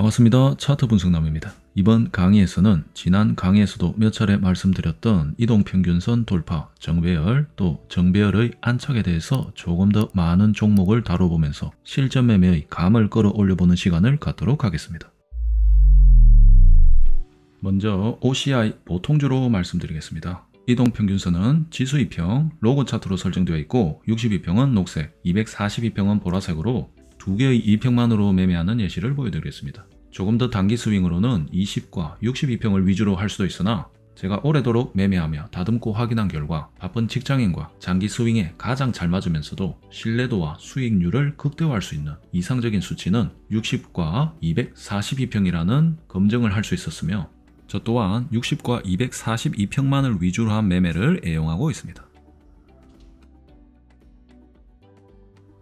반갑습니다. 차트 분석남입니다. 이번 강의에서는 지난 강의에서도 몇 차례 말씀드렸던 이동평균선 돌파, 정배열, 또 정배열의 안착에 대해서 조금 더 많은 종목을 다뤄보면서 실전 매매의 감을 끌어올려보는 시간을 갖도록 하겠습니다. 먼저 OCI 보통주로 말씀드리겠습니다. 이동평균선은 지수 2평, 로고 차트로 설정되어 있고 62평은 녹색, 242평은 보라색으로 두 개의 2평만으로 매매하는 예시를 보여드리겠습니다. 조금 더 단기 스윙으로는 20과 62평을 위주로 할 수도 있으나 제가 오래도록 매매하며 다듬고 확인한 결과 바쁜 직장인과 장기 스윙에 가장 잘 맞으면서도 신뢰도와 수익률을 극대화할 수 있는 이상적인 수치는 60과 242평이라는 검증을 할 수 있었으며 저 또한 60과 242평만을 위주로 한 매매를 애용하고 있습니다.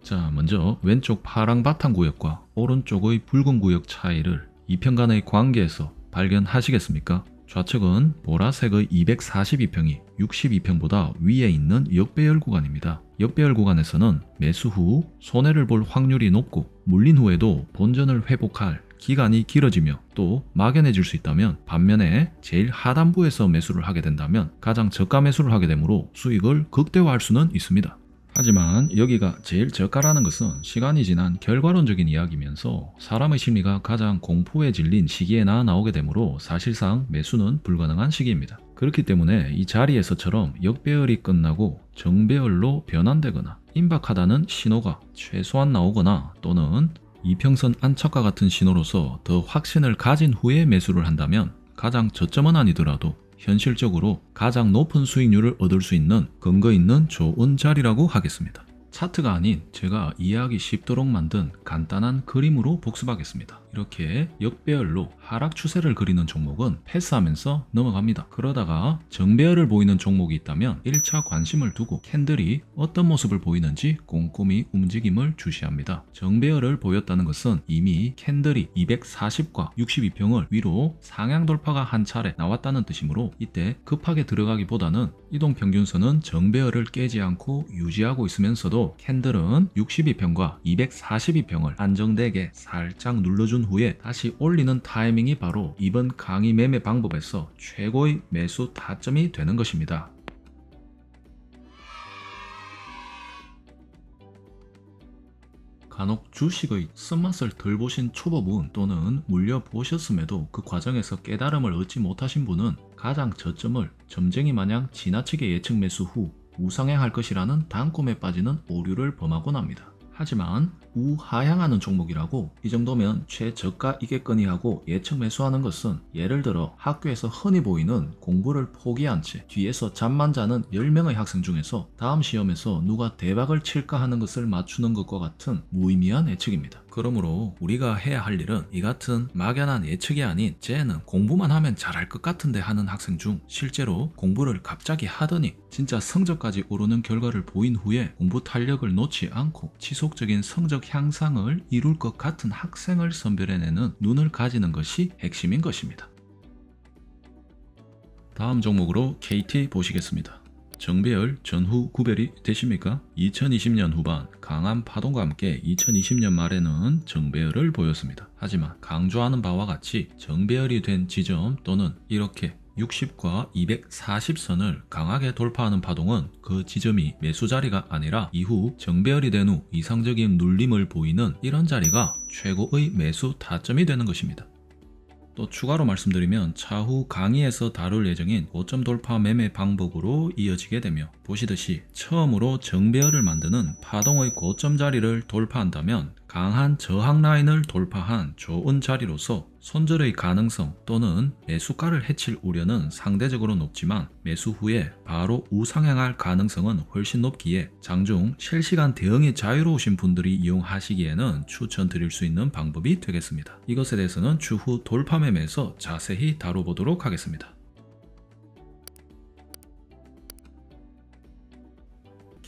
자, 먼저 왼쪽 파랑 바탕 구역과 오른쪽의 붉은 구역 차이를 2평 간의 관계에서 발견하시겠습니까? 좌측은 보라색의 242평이 62평보다 위에 있는 역배열 구간입니다. 역배열 구간에서는 매수 후 손해를 볼 확률이 높고 물린 후에도 본전을 회복할 기간이 길어지며 또 막연해질 수 있다면, 반면에 제일 하단부에서 매수를 하게 된다면 가장 저가 매수를 하게 되므로 수익을 극대화할 수는 있습니다. 하지만 여기가 제일 저가라는 것은 시간이 지난 결과론적인 이야기면서 사람의 심리가 가장 공포에 질린 시기에나 나오게 되므로 사실상 매수는 불가능한 시기입니다. 그렇기 때문에 이 자리에서처럼 역배열이 끝나고 정배열로 변환되거나 임박하다는 신호가 최소한 나오거나 또는 이평선 안착과 같은 신호로서 더 확신을 가진 후에 매수를 한다면 가장 저점은 아니더라도 현실적으로 가장 높은 수익률을 얻을 수 있는 근거 있는 좋은 자리라고 하겠습니다. 차트가 아닌 제가 이해하기 쉽도록 만든 간단한 그림으로 복습하겠습니다. 이렇게 역배열로 하락 추세를 그리는 종목은 패스하면서 넘어갑니다. 그러다가 정배열을 보이는 종목이 있다면 1차 관심을 두고 캔들이 어떤 모습을 보이는지 꼼꼼히 움직임을 주시합니다. 정배열을 보였다는 것은 이미 캔들이 240과 62평을 위로 상향 돌파가 한 차례 나왔다는 뜻이므로 이때 급하게 들어가기보다는 이동평균선은 정배열을 깨지 않고 유지하고 있으면서도 캔들은 62평과 242평을 안정되게 살짝 눌러준 후에 다시 올리는 타이밍이 바로 이번 강의 매매 방법에서 최고의 매수 타점이 되는 것입니다. 간혹 주식의 쓴맛을 덜 보신 초보분 또는 물려보셨음에도 그 과정에서 깨달음을 얻지 못하신 분은 가장 저점을 점쟁이 마냥 지나치게 예측 매수 후 우상향할 것이라는 단꿈에 빠지는 오류를 범하곤 합니다. 하지만 우하향하는 종목이라고 이 정도면 최저가이겠거니 하고 예측 매수하는 것은 예를 들어 학교에서 흔히 보이는 공부를 포기한 채 뒤에서 잠만 자는 10명의 학생 중에서 다음 시험에서 누가 대박을 칠까 하는 것을 맞추는 것과 같은 무의미한 예측입니다. 그러므로 우리가 해야 할 일은 이 같은 막연한 예측이 아닌 쟤는 공부만 하면 잘할 것 같은데 하는 학생 중 실제로 공부를 갑자기 하더니 진짜 성적까지 오르는 결과를 보인 후에 공부 탄력을 놓지 않고 지속적인 성적 향상을 이룰 것 같은 학생을 선별해내는 눈을 가지는 것이 핵심인 것입니다. 다음 종목으로 KT 보시겠습니다. 정배열 전후 구별이 되십니까? 2020년 후반 강한 파동과 함께 2020년 말에는 정배열을 보였습니다. 하지만 강조하는 바와 같이 정배열이 된 지점 또는 이렇게 60과 240선을 강하게 돌파하는 파동은 그 지점이 매수 자리가 아니라 이후 정배열이 된 후 이상적인 눌림을 보이는 이런 자리가 최고의 매수 타점이 되는 것입니다. 또 추가로 말씀드리면 차후 강의에서 다룰 예정인 고점 돌파 매매 방법으로 이어지게 되며 보시듯이 처음으로 정배열을 만드는 파동의 고점 자리를 돌파한다면 강한 저항 라인을 돌파한 좋은 자리로서 손절의 가능성 또는 매수가를 해칠 우려는 상대적으로 높지만 매수 후에 바로 우상향할 가능성은 훨씬 높기에 장중 실시간 대응이 자유로우신 분들이 이용하시기에는 추천드릴 수 있는 방법이 되겠습니다. 이것에 대해서는 추후 돌파 매매에서 자세히 다뤄보도록 하겠습니다.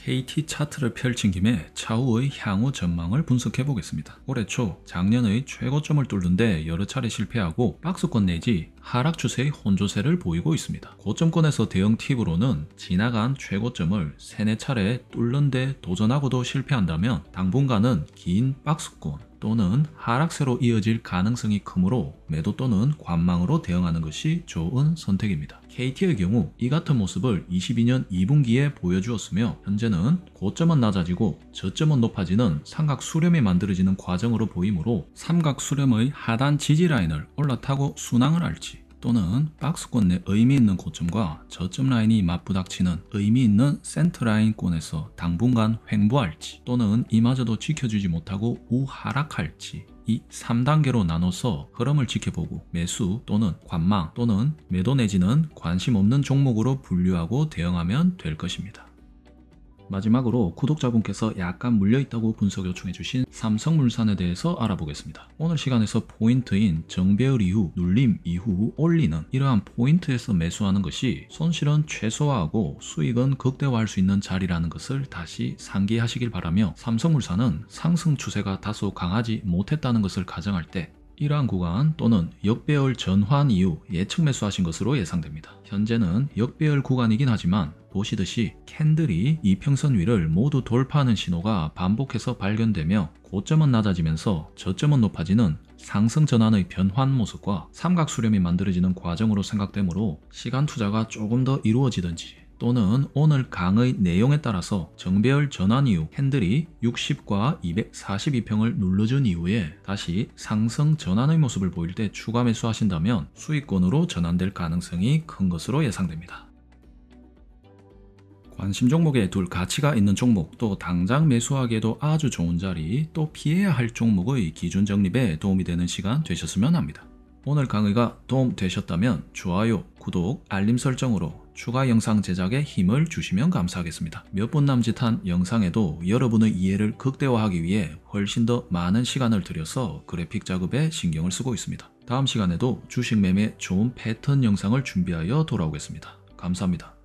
KT 차트를 펼친 김에 차후의 향후 전망을 분석해 보겠습니다. 올해 초 작년의 최고점을 뚫는데 여러 차례 실패하고 박스권 내지 하락 추세의 혼조세를 보이고 있습니다. 고점권에서 대응 팁으로는 지나간 최고점을 3-4차례 뚫는데 도전하고도 실패한다면 당분간은 긴 박스권 또는 하락세로 이어질 가능성이 크므로 매도 또는 관망으로 대응하는 것이 좋은 선택입니다. KT의 경우 이 같은 모습을 22년 2분기에 보여주었으며 현재는 고점은 낮아지고 저점은 높아지는 삼각 수렴이 만들어지는 과정으로 보이므로 삼각 수렴의 하단 지지 라인을 올라타고 순항을 할지 또는 박스권 내 의미 있는 고점과 저점 라인이 맞부닥치는 의미 있는 센터 라인권에서 당분간 횡보할지 또는 이마저도 지켜주지 못하고 우하락할지 이 3단계로 나눠서 흐름을 지켜보고 매수 또는 관망 또는 매도 내지는 관심 없는 종목으로 분류하고 대응하면 될 것입니다. 마지막으로 구독자분께서 약간 물려있다고 분석 요청해주신 삼성물산에 대해서 알아보겠습니다. 오늘 시간에서 포인트인 정배열 이후 눌림 이후 올리는 이러한 포인트에서 매수하는 것이 손실은 최소화하고 수익은 극대화할 수 있는 자리라는 것을 다시 상기하시길 바라며 삼성물산은 상승 추세가 다소 강하지 못했다는 것을 가정할 때 이러한 구간 또는 역배열 전환 이후 예측 매수하신 것으로 예상됩니다. 현재는 역배열 구간이긴 하지만 보시듯이 캔들이 이평선 위를 모두 돌파하는 신호가 반복해서 발견되며 고점은 낮아지면서 저점은 높아지는 상승 전환의 변환 모습과 삼각 수렴이 만들어지는 과정으로 생각되므로 시간 투자가 조금 더 이루어지든지 또는 오늘 강의 내용에 따라서 정배열 전환 이후 핸들이 60과 242평을 눌러준 이후에 다시 상승 전환의 모습을 보일 때 추가 매수하신다면 수익권으로 전환될 가능성이 큰 것으로 예상됩니다. 관심 종목에 둘 가치가 있는 종목, 또 당장 매수하기에도 아주 좋은 자리, 또 피해야 할 종목의 기준 정립에 도움이 되는 시간 되셨으면 합니다. 오늘 강의가 도움 되셨다면 좋아요, 구독, 알림 설정으로 추가 영상 제작에 힘을 주시면 감사하겠습니다. 몇 분 남짓한 영상에도 여러분의 이해를 극대화하기 위해 훨씬 더 많은 시간을 들여서 그래픽 작업에 신경을 쓰고 있습니다. 다음 시간에도 주식 매매 좋은 패턴 영상을 준비하여 돌아오겠습니다. 감사합니다.